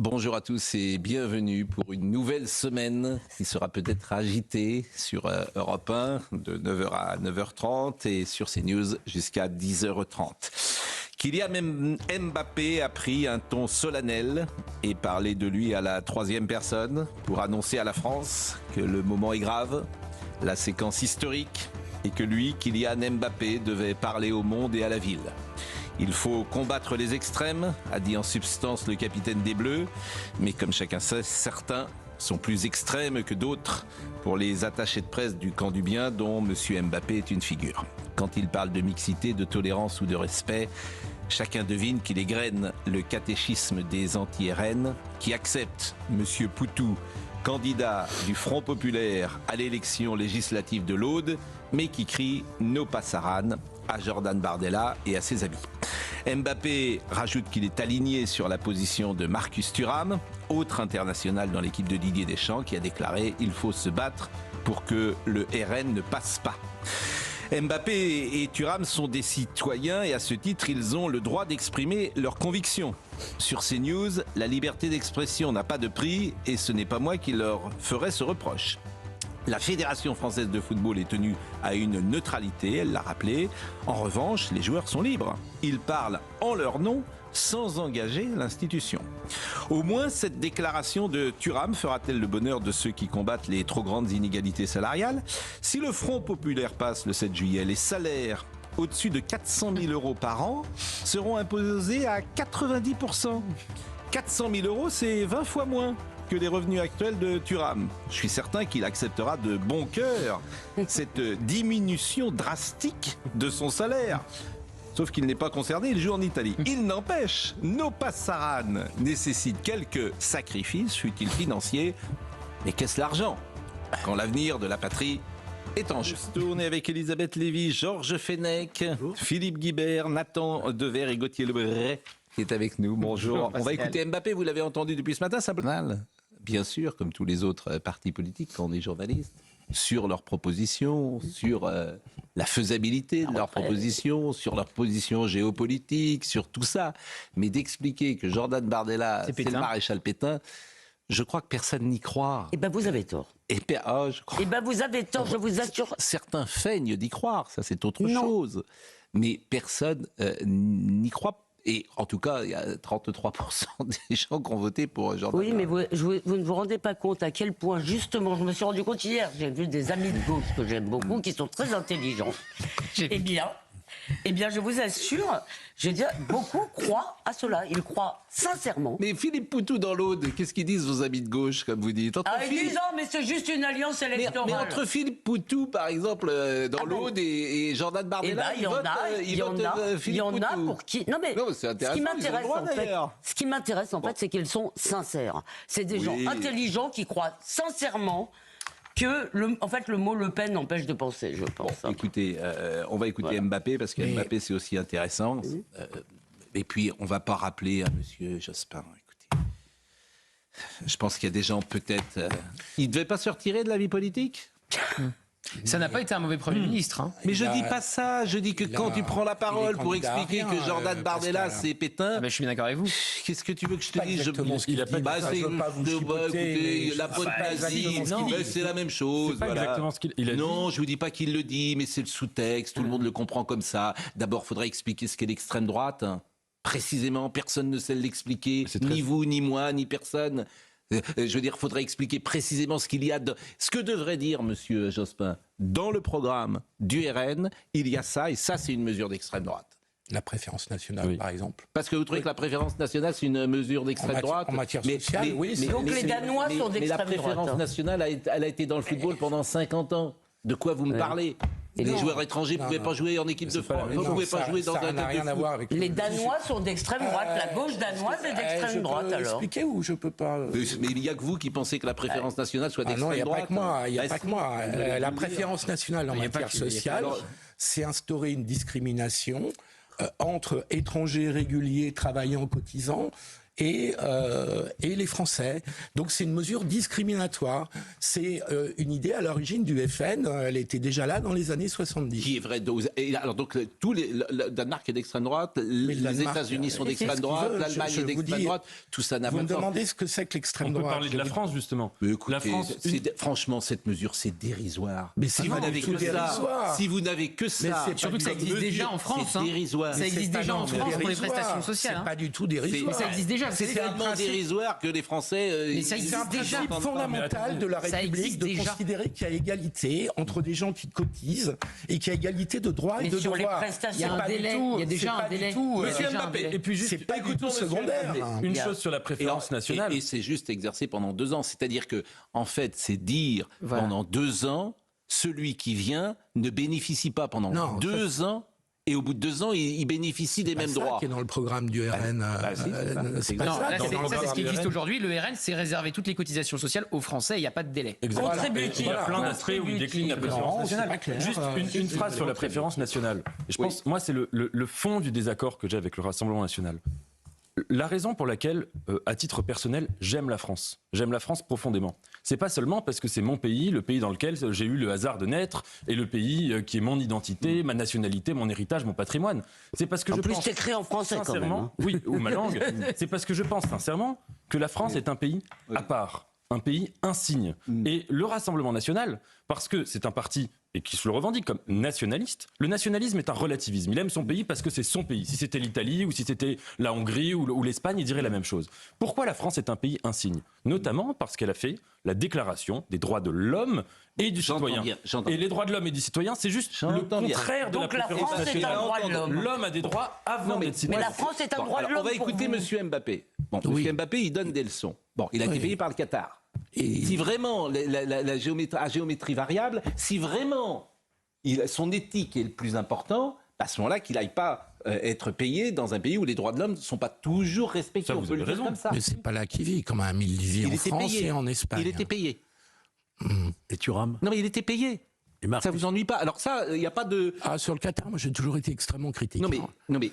Bonjour à tous et bienvenue pour une nouvelle semaine qui sera peut-être agitée sur Europe 1 de 9h à 9h30 et sur CNews jusqu'à 10h30. Kylian Mbappé a pris un ton solennel et parlé de lui à la troisième personne pour annoncer à la France que le moment est grave, la séquence historique et que lui, Kylian Mbappé, devait parler au monde et à la ville. Il faut combattre les extrêmes, a dit en substance le capitaine des Bleus, mais comme chacun sait, certains sont plus extrêmes que d'autres pour les attachés de presse du camp du bien dont M. Mbappé est une figure. Quand il parle de mixité, de tolérance ou de respect, chacun devine qu'il égrène le catéchisme des anti-RN qui acceptent M. Poutou, candidat du Front Populaire à l'élection législative de l'Aude, mais qui crie « No Passaran » à Jordan Bardella et à ses amis. Mbappé rajoute qu'il est aligné sur la position de Marcus Thuram, autre international dans l'équipe de Didier Deschamps, qui a déclaré « Il faut se battre pour que le RN ne passe pas ». Mbappé et Thuram sont des citoyens et à ce titre, ils ont le droit d'exprimer leurs convictions. Sur CNews, la liberté d'expression n'a pas de prix et ce n'est pas moi qui leur ferai ce reproche. La Fédération française de football est tenue à une neutralité, elle l'a rappelé. En revanche, les joueurs sont libres. Ils parlent en leur nom sans engager l'institution. Au moins, cette déclaration de Thuram fera-t-elle le bonheur de ceux qui combattent les trop grandes inégalités salariales ? Si le Front Populaire passe le 7 juillet, les salaires au-dessus de 400 000 euros par an seront imposés à 90%. 400 000 euros, c'est 20 fois moins que les revenus actuels de Thuram. Je suis certain qu'il acceptera de bon cœur cette diminution drastique de son salaire. Sauf qu'il n'est pas concerné, il joue en Italie. Il n'empêche, No Passaran nécessite quelques sacrifices, fut-il financiers. Mais qu'est-ce l'argent quand l'avenir de la patrie est en jeu? Tourné avec Elisabeth Lévy, Georges Fenech, Philippe Guibert, Nathan Dever et Gauthier Lebray qui est avec nous. Bonjour. On va écouter Mbappé, vous l'avez entendu depuis ce matin, ça mal. Bien sûr, comme tous les autres partis politiques, quand on est journaliste, sur leurs propositions, sur la faisabilité de leurs propositions, sur leur position géopolitique, sur tout ça. Mais d'expliquer que Jordan Bardella, c'est le maréchal Pétain, je crois que personne n'y croit. Eh bien, vous avez tort. Eh bien, vous avez tort, je vous assure. Certains feignent d'y croire, ça c'est autre chose. Mais personne n'y croit. Et en tout cas, il y a 33% des gens qui ont voté pour Jordan. Oui, mais vous ne vous rendez pas compte à quel point, justement, je me suis rendu compte hier, j'ai vu des amis de gauche que j'aime beaucoup, qui sont très intelligents. Eh bien, je vous assure, je veux dire, beaucoup croient à cela. Ils croient sincèrement. Mais Philippe Poutou dans l'Aude, qu'est-ce qu'ils disent vos amis de gauche, comme vous dites? Ils disent, mais c'est juste une alliance électorale. Mais entre Philippe Poutou, par exemple, dans l'Aude et Jordan Bardella, il y en a pour qui... Non, mais ce qui m'intéresse, en fait, c'est qu'ils sont sincères. C'est des gens intelligents qui croient sincèrement que le mot Le Pen empêche de penser, je pense. Bon, écoutez, on va écouter Mbappé, parce que Mbappé, c'est aussi intéressant. Et puis, on ne va pas rappeler à M. Jospin. Écoutez, je pense qu'il y a des gens, peut-être... il ne devait pas se retirer de la vie politique ? Ça n'a pas été un mauvais Premier ministre. Hein. Mais je dis pas ça, je dis que quand tu prends la parole pour expliquer que Jordan Bardella c'est Pétain... je suis bien d'accord avec vous. Qu'est-ce que tu veux que je te dise? Exactement ce qu'il a pas dit. Écoutez, la pote nazie, c'est la même chose. C'est pas exactement ce qu'il a dit. Non, je vous dis pas qu'il le dit, mais c'est le sous-texte, tout le monde le comprend comme ça. D'abord, il faudrait expliquer ce qu'est l'extrême droite. Précisément, personne ne sait l'expliquer, ni vous, ni moi, ni personne. Je veux dire, il faudrait expliquer précisément ce qu'il y a, ce que devrait dire M. Jospin. Dans le programme du RN, il y a ça, et ça, c'est une mesure d'extrême droite. La préférence nationale, par exemple. Parce que vous trouvez que la préférence nationale, c'est une mesure d'extrême droite? En matière sociale, oui. Donc les Danois sont d'extrême droite. Mais la préférence nationale, elle a été dans le football pendant 50 ans. De quoi vous me parlez? Les joueurs étrangers ne pouvaient pas jouer en équipe de France. Vous ne pouvez pas jouer dans un club de foot. Les Danois sont d'extrême droite. La gauche danoise est d'extrême droite, alors. Expliquer ou je peux pas. Mais il n'y a que vous qui pensez que la préférence nationale soit d'extrême droite. Non, il n'y a pas que moi. La préférence nationale en matière sociale, c'est instaurer une discrimination entre étrangers réguliers travaillant, cotisants, et les Français. Donc c'est une mesure discriminatoire. C'est une idée à l'origine du FN. Elle était déjà là dans les années 70. Qui est vrai. Et alors donc le Danemark est d'extrême droite, les États-Unis sont d'extrême droite, l'Allemagne est d'extrême droite. Tout ça n'a pas. Vous me demandez ce que c'est que l'extrême droite. On peut parler de la France justement. Écoutez, la France, franchement, cette mesure, c'est dérisoire. Mais si vous n'avez que ça, si vous n'avez que ça, surtout que ça existe déjà en France. C'est dérisoire. Ça existe déjà en France pour les prestations sociales. C'est pas du tout dérisoire. Mais ça existe déjà. C'est tellement dérisoire que les Français. Mais ça existe déjà. C'est fondamental de la République de considérer qu'il y a égalité entre des gens qui cotisent et qu'il y a égalité de droits et de devoirs. Les prestations, il y a un délai. Il y a déjà un délai. Monsieur Mbappé. Et puis juste, c'est pas du tout secondaire. Une chose sur la préférence nationale. Et c'est juste exercé pendant 2 ans. C'est-à-dire que, en fait, c'est dire pendant 2 ans, celui qui vient ne bénéficie pas pendant 2 ans. Et au bout de 2 ans, il bénéficie des mêmes droits. C'est ça qui est dans le programme du RN. C'est pas ça. C'est ce qui existe aujourd'hui. Le RN, c'est réserver toutes les cotisations sociales aux Français. Il n'y a pas de délai. Exactement. Il y a plein d'aspects où il décline la préférence nationale. Juste une phrase sur la préférence nationale. Je pense, moi, c'est le fond du désaccord que j'ai avec le Rassemblement national. La raison pour laquelle, à titre personnel, j'aime la France profondément, c'est pas seulement parce que c'est mon pays, le pays dans lequel j'ai eu le hasard de naître, et le pays qui est mon identité, ma nationalité, mon héritage, mon patrimoine. C'est parce que je pense t'écris en français sincèrement, quand même, oui, ou ma langue. C'est parce que je pense sincèrement que la France est un pays à part, un pays insigne. Et le Rassemblement national, parce que c'est un parti et qui se le revendique comme nationaliste. Le nationalisme est un relativisme. Il aime son pays parce que c'est son pays. Si c'était l'Italie ou si c'était la Hongrie ou l'Espagne, il dirait la même chose. Pourquoi la France est un pays insigne ? Notamment parce qu'elle a fait la déclaration des droits de l'homme et du citoyen. Et les droits de l'homme et du citoyen, c'est juste le contraire de la préférence nationale. L'homme a des droits avant d'être citoyen. Mais la France est un droit de l'homme. On va écouter M. Mbappé. M. Mbappé, il donne des leçons. Il a été payé par le Qatar. Et si vraiment la géométrie variable, si vraiment son éthique est le plus important, à ce moment-là, qu'il n'aille pas être payé dans un pays où les droits de l'homme ne sont pas toujours respectés. Ça, on peut le dire comme ça. Mais c'est pas là qu'il vit, quand même. Il vit en France et en Espagne. Il était payé. Et Thuram ? Non, mais il était payé. Ça vous ennuie pas ? Alors ça, il n'y a pas de... sur le Qatar, moi j'ai toujours été extrêmement critique. Non mais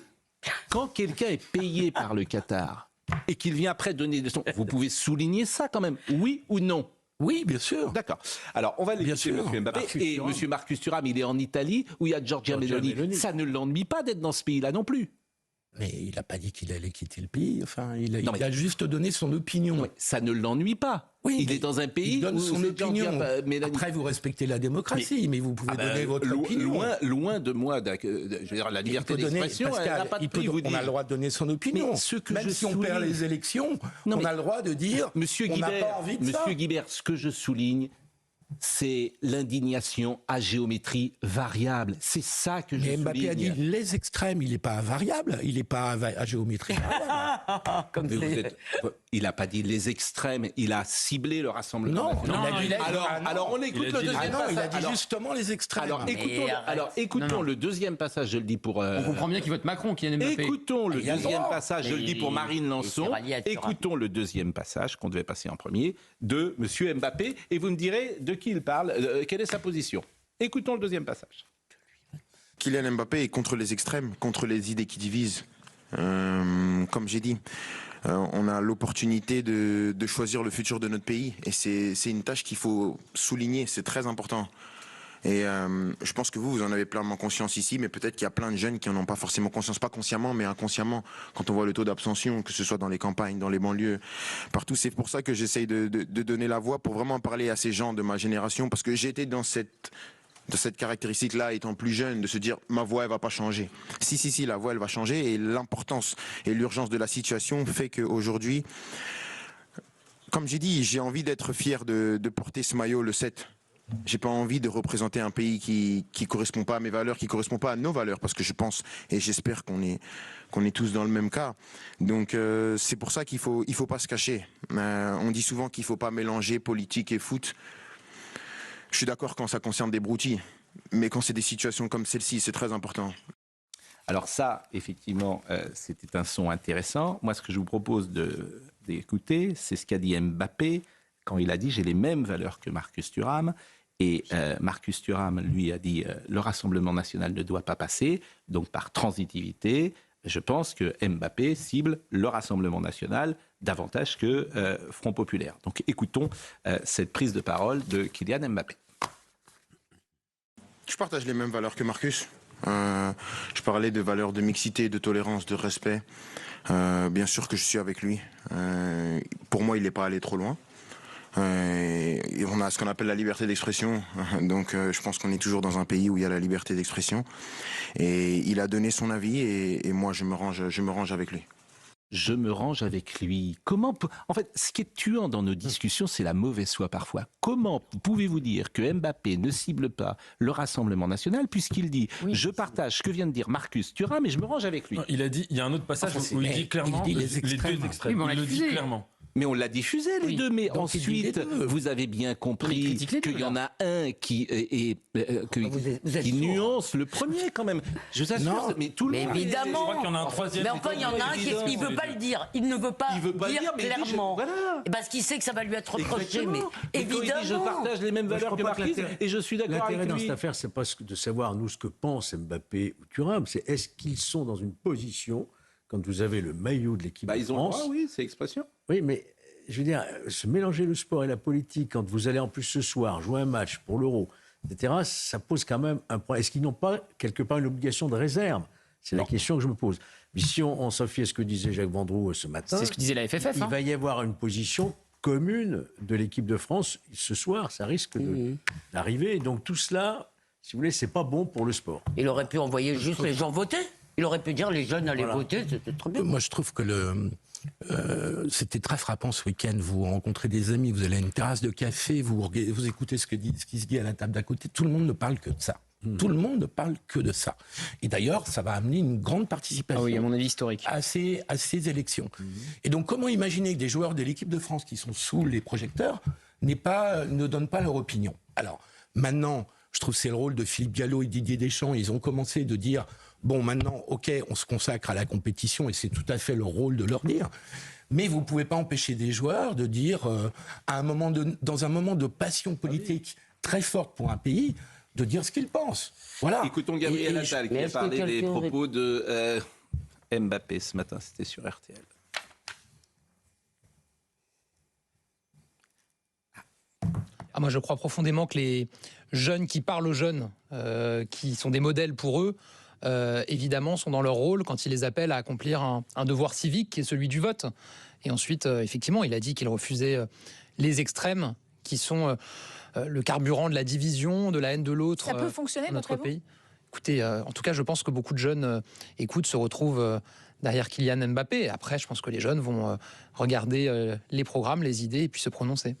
quand quelqu'un est payé par le Qatar et qu'il vient après donner des leçons, vous pouvez souligner ça quand même, oui ou non ? Oui, bien sûr. D'accord. Alors, on va l'écouter, M. Mbappé. Et M. Marcus Thuram, il est en Italie, où il y a Giorgia Meloni. Ça ne l'ennuie pas d'être dans ce pays-là non plus. Mais il n'a pas dit qu'il allait quitter le pays. Enfin, il a juste donné son opinion. Non, ça ne l'ennuie pas. Oui, il est dans un pays il donne où son opinion. Après, vous respectez la démocratie, mais vous pouvez donner votre opinion. Loin de moi, je veux dire, la liberté d'expression, elle n'a pas de prix, on a le droit de donner son opinion. Même si on perd les élections, on a le droit de dire on n'a pas envie de ça. Monsieur Guibert, ce que je souligne, c'est l'indignation à géométrie variable. C'est ça que je souligne. Mais Mbappé a dit les extrêmes, il n'est pas variable, il n'est pas à géométrie variable. Il n'a pas dit les extrêmes, il a ciblé le Rassemblement national. Alors on écoute le deuxième passage. Il a dit justement les extrêmes. Alors écoutons le deuxième passage, je le dis pour... On comprend bien qu'il vote Macron, qui est Mbappé. Écoutons le deuxième passage, je le dis pour Marine Lançon. Écoutons le deuxième passage, qu'on devait passer en premier, de M. Mbappé, et vous me direz de qui il parle, quelle est sa position. Écoutons le deuxième passage. Kylian Mbappé est contre les extrêmes, contre les idées qui divisent. Comme j'ai dit, on a l'opportunité de choisir le futur de notre pays, et c'est une tâche qu'il faut souligner, c'est très important. Et je pense que vous en avez pleinement conscience ici, mais peut-être qu'il y a plein de jeunes qui n'en ont pas forcément conscience, pas consciemment, mais inconsciemment, quand on voit le taux d'abstention, que ce soit dans les campagnes, dans les banlieues, partout. C'est pour ça que j'essaye de donner la voix pour vraiment parler à ces gens de ma génération, parce que j'ai été dans cette caractéristique-là, étant plus jeune, de se dire ma voix, elle va pas changer. Si, la voix, elle va changer, et l'importance et l'urgence de la situation fait qu'aujourd'hui, comme j'ai dit, j'ai envie d'être fier de porter ce maillot le 7. J'ai pas envie de représenter un pays qui correspond pas à mes valeurs, qui correspond pas à nos valeurs, parce que je pense et j'espère qu'on est tous dans le même cas. Donc c'est pour ça qu'il faut pas se cacher. On dit souvent qu'il faut pas mélanger politique et foot. Je suis d'accord quand ça concerne des broutilles, mais quand c'est des situations comme celle-ci, c'est très important. Alors ça, effectivement, c'était un son intéressant. Moi, ce que je vous propose d'écouter, c'est ce qu'a dit Mbappé quand il a dit « j'ai les mêmes valeurs que Marcus Thuram ». Et Marcus Thuram, lui, a dit le Rassemblement national ne doit pas passer, donc par transitivité, je pense que Mbappé cible le Rassemblement national davantage que Front populaire. Donc écoutons cette prise de parole de Kylian Mbappé. Je partage les mêmes valeurs que Marcus. Je parlais de valeurs de mixité, de tolérance, de respect. Bien sûr que je suis avec lui. Pour moi, il n'est pas allé trop loin. Et on a ce qu'on appelle la liberté d'expression. Donc je pense qu'on est toujours dans un pays où il y a la liberté d'expression. Et il a donné son avis et moi, je me range avec lui. Je me range avec lui. En fait, ce qui est tuant dans nos discussions, c'est la mauvaise foi parfois. Comment pouvez-vous dire que Mbappé ne cible pas le Rassemblement national puisqu'il dit je partage ce que vient de dire Marcus Thuram et je me range avec lui. Non, il y a un autre passage où il dit clairement il dit les deux extrêmes. Oui, Il le dit clairement. Mais on l'a diffusé les deux, mais Donc, ensuite, vous avez bien compris critique les deux, qu'il y en a un qui nuance le premier quand même. Je vous assure, Non. mais tout le Mais monde. évidemment. Je crois qu'il y en a un troisième. Mais enfin, il y en a un qui ne veut pas le dire. Il ne veut pas, dire mais il dit, clairement. voilà. Parce qu'il sait que ça va lui être reproché. Exactement. Mais Et quand il dit, je évidemment. partage les mêmes Moi, je valeurs que crois pas que Marquis l'intérêt- et je suis d'accord L'intérêt avec dans lui. cette affaire, c'est pas de savoir, nous, ce que pensent Mbappé ou Thuram, c'est est-ce qu'ils sont dans une position, quand vous avez le maillot de l'équipe de Ils ont le France... droit, oui, c'est expression. Oui, mais je veux dire, se mélanger le sport et la politique, quand vous allez en plus ce soir jouer un match pour l'Euro, etc., ça pose quand même un problème. Est-ce qu'ils n'ont pas, quelque part, une obligation de réserve ? C'est la question que je me pose. Mais si on s'en fie à ce que disait Jacques Vendroux ce matin, C'est ce que disait la FFF. il va y avoir une position commune de l'équipe de France ce soir. Ça risque d'arriver. Donc tout cela, si vous voulez, c'est pas bon pour le sport. Il aurait pu envoyer juste les gens voter. Il aurait pu dire les jeunes allaient voter. C'était très bien. Moi, je trouve que c'était très frappant ce week-end. Vous rencontrez des amis, vous allez à une terrasse de café, vous écoutez ce qui se dit à la table d'à côté. Tout le monde ne parle que de ça. Tout le monde ne parle que de ça. Et d'ailleurs, ça va amener une grande participation Ah oui, à mon avis, historique. à ces élections. Et donc, comment imaginer que des joueurs de l'équipe de France qui sont sous les projecteurs ne donnent pas leur opinion ? Alors, maintenant, je trouve que c'est le rôle de Philippe Gallo et Didier Deschamps. Ils ont commencé de dire, bon, maintenant, OK, on se consacre à la compétition et c'est tout à fait leur rôle de leur dire. Mais vous ne pouvez pas empêcher des joueurs de dire, dans un moment de passion politique très forte pour un pays, de dire ce qu'ils pensent. Voilà. Écoutons Gabriel Et Attal qui mais a est-ce que parlé des quelqu'un propos de Mbappé ce matin, c'était sur RTL. Moi, je crois profondément que les jeunes qui parlent aux jeunes, qui sont des modèles pour eux, évidemment, sont dans leur rôle quand ils les appellent à accomplir un devoir civique qui est celui du vote. Et ensuite, effectivement, il a dit qu'il refusait les extrêmes qui sont le carburant de la division, de la haine de l'autre. Ça peut fonctionner, dans notre d'après vous ? pays. Écoutez, en tout cas, je pense que beaucoup de jeunes se retrouvent derrière Kylian Mbappé. Après, je pense que les jeunes vont regarder les programmes, les idées et puis se prononcer.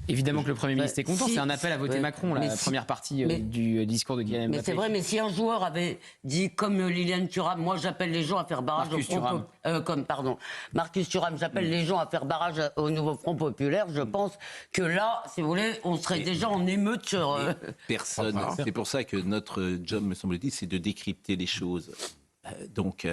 Évidemment que le Premier ministre est content. si- C'est un appel à voter ouais, Macron, mais la si- première partie mais- du discours de Kylian Mbappé. Mais c'est vrai, mais si un joueur avait dit, comme Liliane Thuram, moi j'appelle les gens à faire barrage Marcus au Front Marcus Thuram, j'appelle les gens à faire barrage au nouveau Front populaire, je pense que là, si vous voulez, on serait déjà en émeute sur... Personne. C'est pour ça que notre job, me semble-t-il, c'est de décrypter les choses. Donc,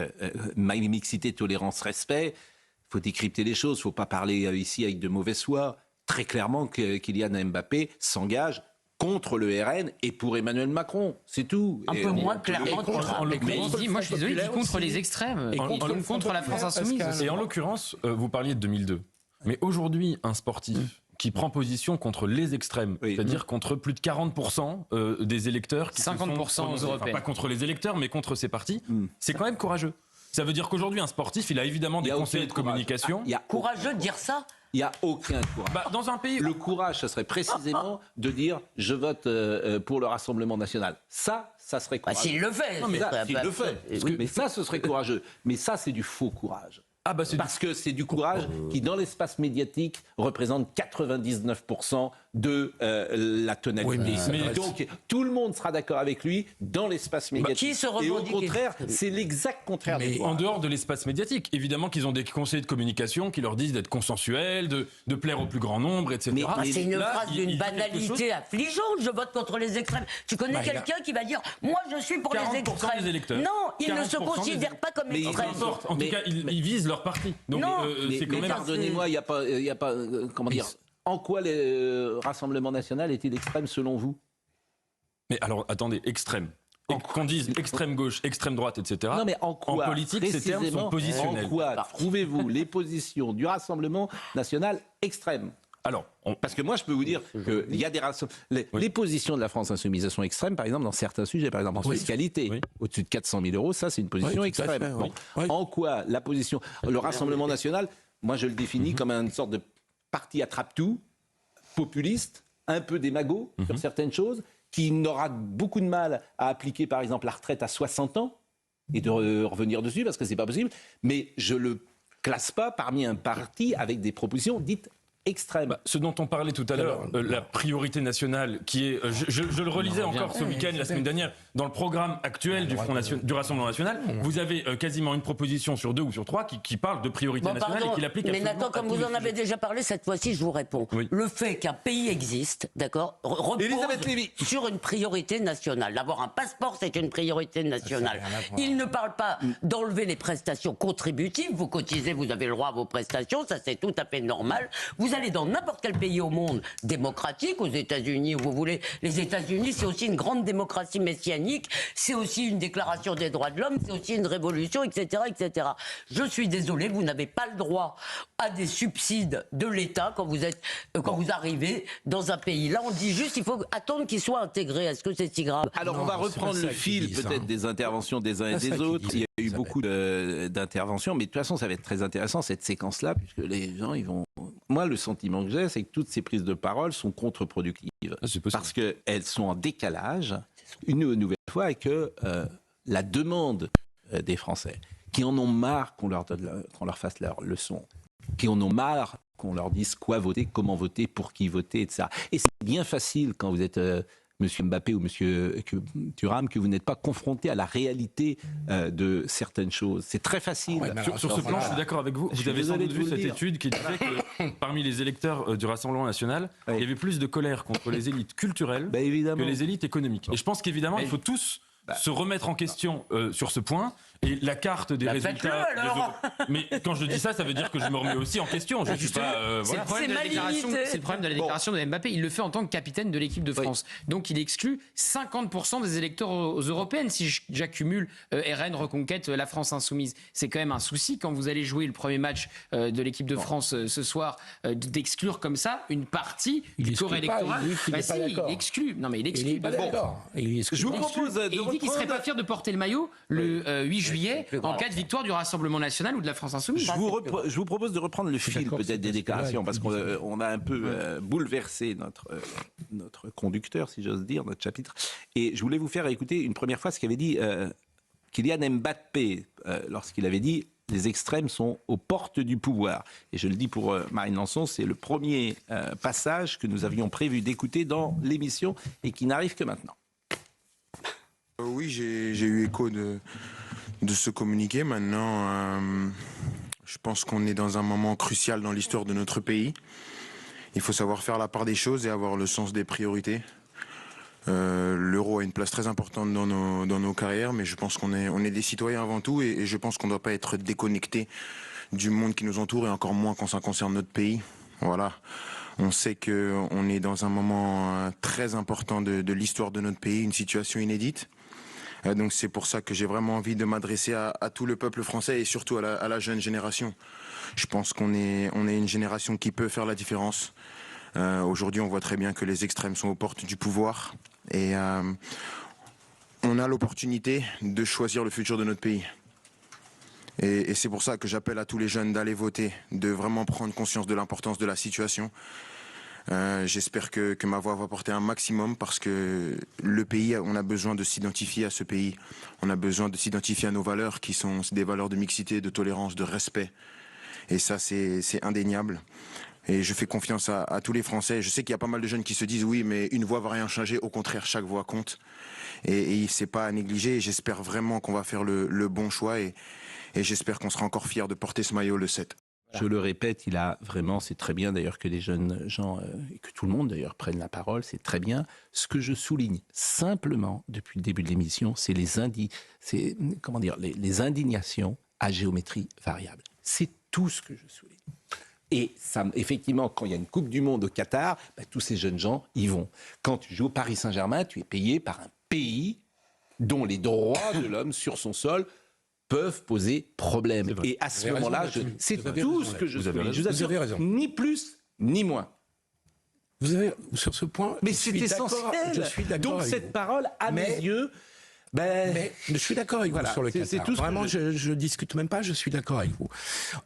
mixité, tolérance, respect. Il faut décrypter les choses. Il ne faut pas parler ici avec de mauvaise foi. Très clairement, Kylian Mbappé s'engage contre le RN et pour Emmanuel Macron. C'est tout. Un peu moins clairement contre... Mais il dit, moi je suis désolé, il dit contre les extrêmes, Et contre la France insoumise. Et en l'occurrence, vous parliez de 2002. Mais aujourd'hui, un sportif qui prend position contre les extrêmes, c'est-à-dire contre plus de 40% des électeurs qui 50% se sont prononcés, aux européennes. pas contre les électeurs, mais contre ces partis, c'est quand même courageux. Ça veut dire qu'aujourd'hui, un sportif, il a évidemment des conseillers de communication. Il y a Courageux de dire ça. Il n'y a aucun courage. Dans un pays... Le courage, ça serait précisément de dire je vote pour le Rassemblement national. Ça serait Bah, courageux. s'il le fait. Non, mais ce serait s'il un peu- le fait. Oui. Mais ça, ce serait courageux. Mais ça, c'est du faux courage. Parce que c'est du courage qui, dans l'espace médiatique, représente 99% de la tonalité. Oui, mais donc, tout le monde sera d'accord avec lui dans l'espace médiatique. qui se Et au revendique contraire, c'est l'exact contraire du Mais courage. en dehors de l'espace médiatique, évidemment qu'ils ont des conseillers de communication qui leur disent d'être consensuels, de plaire au plus grand nombre, etc. Mais- Ah, c'est une Là, phrase il d'une dit quelque banalité chose- affligeante. Je vote contre les extrêmes. Tu connais Bah, quelqu'un qui va dire moi je suis pour 40% les extrêmes. des électeurs. Non, ils ne se 40% considèrent pas comme Mais- Peu extrêmes. importe. En Mais- tout cas, ils visent leur parti. Donc, Non, c'est quand Mais même... pardonnez-moi, il n'y a pas comment dire. En quoi le Rassemblement national est-il extrême selon vous? Mais alors, attendez, extrême. qu'on dise extrême gauche, extrême droite, etc. Non, mais en quoi, politique, ces termes sont positionnels. En quoi trouvez-vous les positions du Rassemblement national extrêmes ? Alors, parce que moi, je peux vous dire qu'il y a des les positions de la France insoumise sont extrêmes, par exemple, dans certains sujets, par exemple en fiscalité. Au-dessus de 400 000 euros, ça, c'est une position extrême. En quoi la position... Le Rassemblement national, moi, je le définis comme une sorte de parti attrape-tout, populiste, un peu démago sur certaines choses, qui n'aura beaucoup de mal à appliquer, par exemple, la retraite à 60 ans, et de revenir dessus, parce que c'est pas possible. Mais je le classe pas parmi un parti avec des propositions dites extrême. Ce dont on parlait tout à l'heure, la priorité nationale, qui est, je le relisais encore ce week-end, la semaine dernière, dans le programme actuel du Rassemblement national, vous avez quasiment une proposition sur 2 ou sur 3 qui parle de priorité nationale et qui l'applique absolument. Mais Nathan, comme vous en avez déjà parlé, cette fois-ci, je vous réponds. Oui. Le fait qu'un pays existe, d'accord, repose sur une priorité nationale. D'avoir un passeport, c'est une priorité nationale. Il ne parle pas d'enlever les prestations contributives. Vous cotisez, vous avez le droit à vos prestations, ça c'est tout à fait normal. Vous allez dans n'importe quel pays au monde démocratique, aux États-Unis, où vous voulez. Les États-Unis, c'est aussi une grande démocratie messianique, c'est aussi une déclaration des droits de l'homme, c'est aussi une révolution, etc., etc. Je suis désolé, vous n'avez pas le droit à des subsides de l'État quand vous arrivez dans un pays. Là, on dit juste, il faut attendre qu'ils soient intégrés. Est-ce que c'est si grave? Alors, on va reprendre le fil peut-être des interventions des uns et des autres. Il y a eu beaucoup d'interventions, mais de toute façon, ça va être très intéressant cette séquence-là, puisque les gens, ils vont. Moi, le sentiment que j'ai, c'est que toutes ces prises de parole sont contre-productives. Parce qu'elles sont en décalage, une nouvelle fois, avec la demande des Français, qui en ont marre qu'on leur fasse leur leçon, qui en ont marre qu'on leur dise quoi voter, comment voter, pour qui voter, etc. Et c'est bien facile quand vous êtes... Monsieur Mbappé ou Monsieur Thuram, que vous n'êtes pas confronté à la réalité de certaines choses. C'est très facile. Sur ce plan, je suis d'accord avec vous. Vous avez sans doute vu cette étude qui disait que parmi les électeurs du Rassemblement national, il y avait plus de colère contre les élites culturelles que les élites économiques. Et je pense qu'évidemment, il faut tous se remettre en question sur ce point. Et la carte des résultats... Mais quand je dis ça, ça veut dire que je me remets aussi en question. Je suis pas... C'est le problème de la déclaration de Mbappé. Il le fait en tant que capitaine de l'équipe de France. Donc il exclut 50% des électeurs aux européennes. Si j'accumule RN, Reconquête, la France Insoumise, c'est quand même un souci quand vous allez jouer le premier match de l'équipe de France ce soir, d'exclure comme ça une partie du corps électoral. Il exclut. Non mais il exclut. Je vous propose de il dit qu'il serait pas fier de porter le maillot le 8 juillet en cas de victoire du Rassemblement national ou de la France Insoumise. Je vous propose de reprendre le fil peut-être des déclarations, parce qu'on a un peu bouleversé notre conducteur, si j'ose dire, notre chapitre. Et je voulais vous faire écouter une première fois ce qu'avait dit Kylian Mbappé lorsqu'il avait dit « les extrêmes sont aux portes du pouvoir ». Et je le dis pour Marine Lançon, c'est le premier passage que nous avions prévu d'écouter dans l'émission et qui n'arrive que maintenant. Oui, j'ai eu écho de ce communiqué. Maintenant, je pense qu'on est dans un moment crucial dans l'histoire de notre pays. Il faut savoir faire la part des choses et avoir le sens des priorités. L'euro a une place très importante dans nos carrières, mais je pense qu'on est des citoyens avant tout, et je pense qu'on ne doit pas être déconnecté du monde qui nous entoure, et encore moins quand ça concerne notre pays. Voilà. On sait qu'on est dans un moment très important de l'histoire de notre pays, une situation inédite. Donc c'est pour ça que j'ai vraiment envie de m'adresser à tout le peuple français et surtout à la jeune génération. Je pense qu'on est une génération qui peut faire la différence. Aujourd'hui, on voit très bien que les extrêmes sont aux portes du pouvoir et on a l'opportunité de choisir le futur de notre pays. Et c'est pour ça que j'appelle à tous les jeunes d'aller voter, de vraiment prendre conscience de l'importance de la situation. J'espère que ma voix va porter un maximum, parce que le pays, on a besoin de s'identifier à ce pays. On a besoin de s'identifier à nos valeurs qui sont des valeurs de mixité, de tolérance, de respect. Et ça, c'est indéniable. Et je fais confiance à tous les Français. Je sais qu'il y a pas mal de jeunes qui se disent oui, mais une voix va rien changer. Au contraire, chaque voix compte. Et c'est pas à négliger. J'espère vraiment qu'on va faire le bon choix et j'espère qu'on sera encore fiers de porter ce maillot le 7. Je le répète, il a vraiment, c'est très bien d'ailleurs que les jeunes gens, et que tout le monde d'ailleurs prenne la parole, c'est très bien. Ce que je souligne simplement depuis le début de l'émission, c'est les indignations à géométrie variable. C'est tout ce que je souligne. Et ça, effectivement, quand il y a une Coupe du Monde au Qatar, tous ces jeunes gens y vont. Quand tu joues au Paris Saint-Germain, tu es payé par un pays dont les droits de l'homme sur son sol peuvent poser problème. Et à ce moment-là, c'est tout ce que je souligne. Je vous assure, avez raison. ni plus ni moins. Vous avez, sur ce point, Mais c'est essentiel. Je suis d'accord. Donc cette parole, à mes yeux, mais je suis d'accord avec vous sur le Qatar. c'est tout ce que Vraiment, je discute même pas, je suis d'accord avec vous.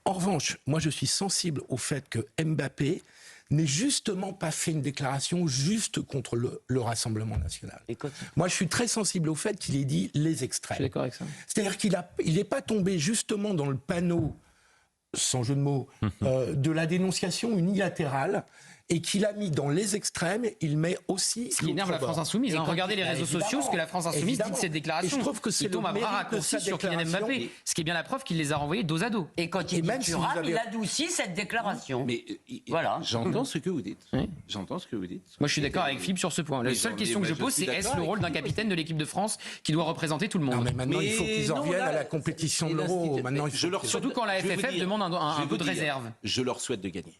En revanche, moi, je suis sensible au fait que Mbappé n'ait justement pas fait une déclaration juste contre le Rassemblement national. Moi, je suis très sensible au fait qu'il ait dit les extrêmes. Je suis d'accord avec ça. C'est-à-dire qu'il n'est pas tombé justement dans le panneau, sans jeu de mots, de la dénonciation unilatérale, et qu'il a mis dans les extrêmes, il met aussi... Ce qui énerve la France Insoumise. Regardez les réseaux sociaux, ce que la France Insoumise dit de cette déclaration. Et je trouve que c'est il tombe à bras raccourcis sur Kylian Mbappé. Ce qui est bien la preuve qu'il les a renvoyés dos à dos. Et quand il dit Thuram, il adoucit cette déclaration. Mais voilà. J'entends ce que vous dites. Oui. J'entends ce que vous dites. Moi, je suis d'accord avec Philippe sur ce point. La seule question que je pose, c'est est-ce le rôle d'un capitaine de l'équipe de France qui doit représenter tout le monde? Non, mais maintenant, il faut qu'ils en reviennent à la compétition de l'Euro. Surtout quand la FFF demande un peu de réserve. Je leur souhaite de gagner.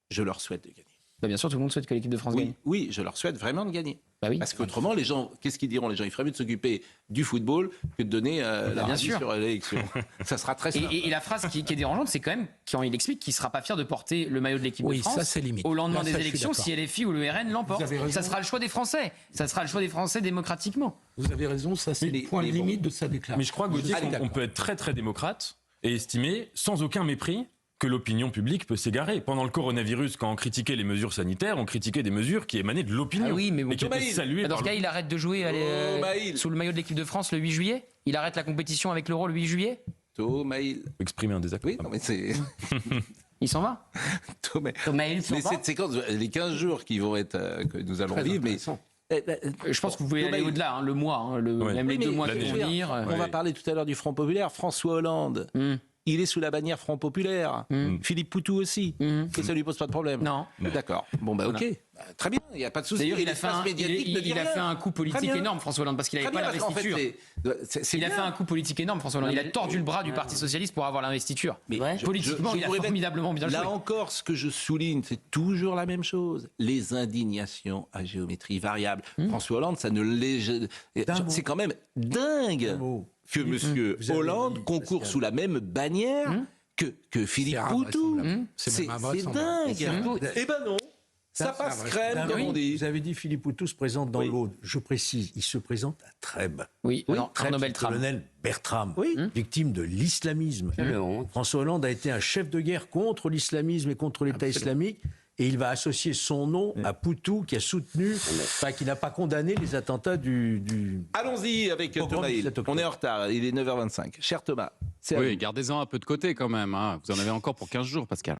Je leur souhaite de gagner. Bien sûr, tout le monde souhaite que l'équipe de France gagne. Oui, je leur souhaite vraiment de gagner. Bah oui. Parce qu'autrement, les gens, qu'est-ce qu'ils diront les gens? Il ferait mieux de s'occuper du football que de donner la bien avis sûr. sur l'élection. Ça sera très simple. Et la phrase qui est dérangeante, c'est quand même quand il explique qu'il ne sera pas fier de porter le maillot de l'équipe de France ça, c'est limite. au lendemain Là, des ça, je suis élections d'accord. si LFI ou le RN l'emporte. Vous avez raison. Ça sera le choix des Français. Ça sera le choix des Français démocratiquement. Vous avez raison, ça c'est le point limite de sa déclaration. Mais je crois, Gauthier, qu'on peut être très très démocrate et estimer sans aucun mépris que l'opinion publique peut s'égarer. Pendant le coronavirus, quand on critiquait les mesures sanitaires, on critiquait des mesures qui émanaient de l'opinion. Ah oui, mais et qui étaient saluées dans par ce cas, il arrête de jouer sous le maillot de l'équipe de France le 8 juillet. Il arrête la compétition avec l'Euro le 8 juillet. Thomaïl. exprimer un désaccord. Oui, non, mais c'est. Il s'en va. Thomaïl s'en Mais va. cette séquence, les 15 jours qui vont être, que nous allons vivre, mais. Je pense que vous pouvez aller au-delà, le mois, même les 2 mois qui vont venir. On va parler tout à l'heure du Front Populaire. François Hollande. Il est sous la bannière Front Populaire. Philippe Poutou aussi. Et ça lui pose pas de problème. Non. D'accord. Bon, bah, ok. Très bien. Il n'y a pas de souci. D'ailleurs, Et il a fait l'espace médiatique ne dit il a rien. fait un coup politique Très bien. énorme, François Hollande, parce qu'il n'avait Très pas bien, parce qu'en fait, l'investiture. Il a bien. fait un coup politique énorme, François Hollande. Il a tordu le bras du Parti Socialiste pour avoir l'investiture. Mais Politiquement, il a vous répète, formidablement bien joué. Là encore, ce que je souligne, c'est toujours la même chose. Les indignations à géométrie variable. François Hollande, ça ne les... C'est quand même dingue que M. Hollande concourt sous la même bannière que Philippe Poutou. C'est dingue. Eh ben non. Ça passe crème, comme on dit. Vous avez dit Philippe Poutou se présente dans l'Aude. Je précise, il se présente à Trèbes. Oui, Trèbes, Arnaud c'est Beltrame. le colonel Bertram, victime de l'islamisme. François Hollande a été un chef de guerre contre l'islamisme et contre l'État islamique. Et il va associer son nom à Poutou, qui a soutenu, qui n'a pas condamné les attentats du... Allons-y avec Thomas Hill. On est en retard, il est 9h25. Cher Thomas, c'est à vous. Oui, gardez-en un peu de côté quand même. Vous en avez encore pour 15 jours, Pascal.